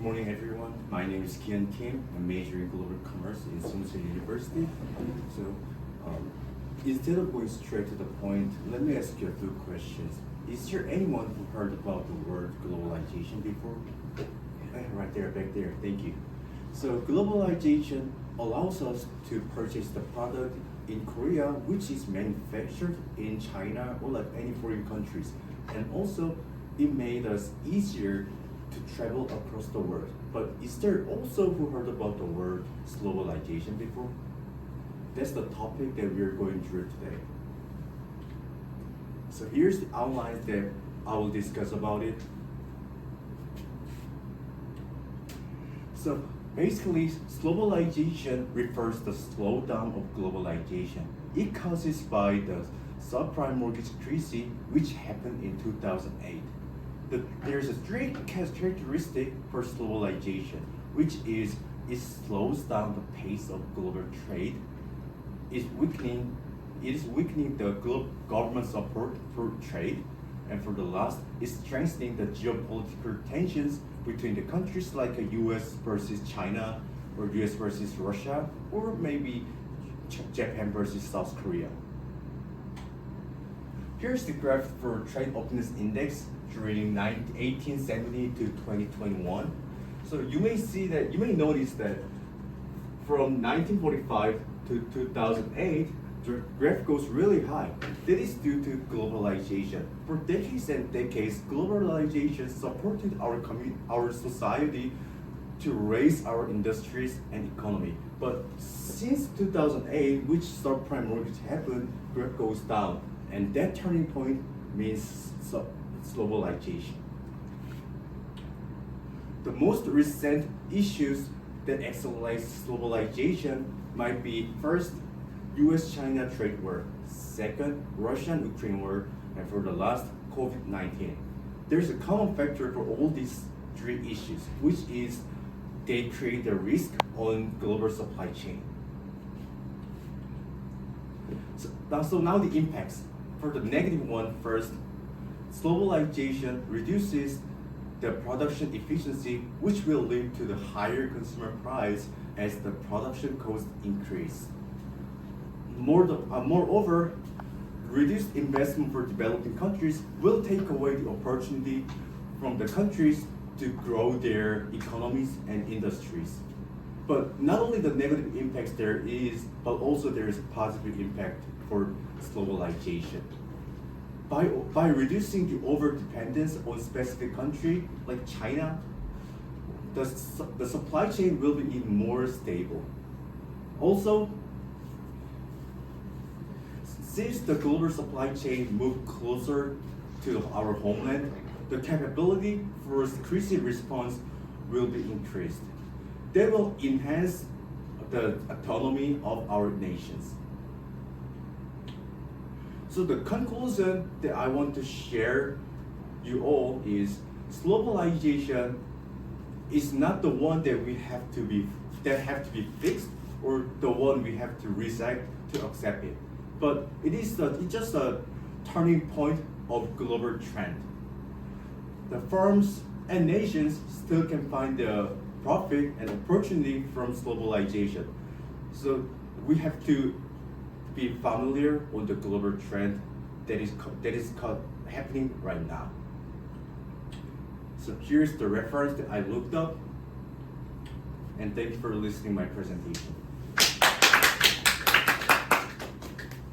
morning, everyone. My name is Kian Kim. I'm majoring in global commerce in Sungseo University. So, instead of going straight to the point, let me ask you a few questions. Is there anyone who heard about the word globalization before? Right there, back there. Thank you. So, globalization allows us to purchase the product in Korea, which is manufactured in China or like any foreign countries, and also it made us easier to travel across the world. But is there also who heard about the word globalization before? That's the topic that we're going through today. So here's the outlines that I will discuss about it. So basically, globalization refers to the slowdown of globalization. It causes by the subprime mortgage crisis, which happened in 2008. There's a strict characteristic for globalization, which is it slows down the pace of global trade. It is weakening the government support for trade, and for the last, it's strengthening the geopolitical tensions between the countries like US versus China, or US versus Russia, or maybe Japan versus South Korea. Here's the graph for trade openness index during 1870 to 2021. So you may notice that from 1945 to 2008, the graph goes really high. That is due to globalization. For decades and decades, globalization supported our society to raise our industries and economy. But since 2008, which subprime mortgage happened, graph goes down. And that turning point means globalization. The most recent issues that accelerate globalization might be first, US-China trade war, second, Russian-Ukraine war, and for the last, COVID-19. There's a common factor for all these three issues, which is they create a risk on global supply chain. So now the impacts. For the negative one first, globalization reduces the production efficiency, which will lead to the higher consumer price as the production costs increase. Moreover, reduced investment for developing countries will take away the opportunity from the countries to grow their economies and industries. But not only the negative impacts there is, but also there is a positive impact for globalization. By reducing the over-dependence on specific country like China, the supply chain will be even more stable. Also, since the global supply chain moved closer to our homeland, the capability for crisis response will be increased. That will enhance the autonomy of our nations. So the conclusion that I want to share you all is globalization is not the one that have to be fixed or the one we have to reject to accept it. But it's just a turning point of global trend. The firms and nations still can find the profit and opportunity from globalization. So we have to be familiar with the global trend that is happening right now. So here's the reference that I looked up, and thank you for listening to my presentation.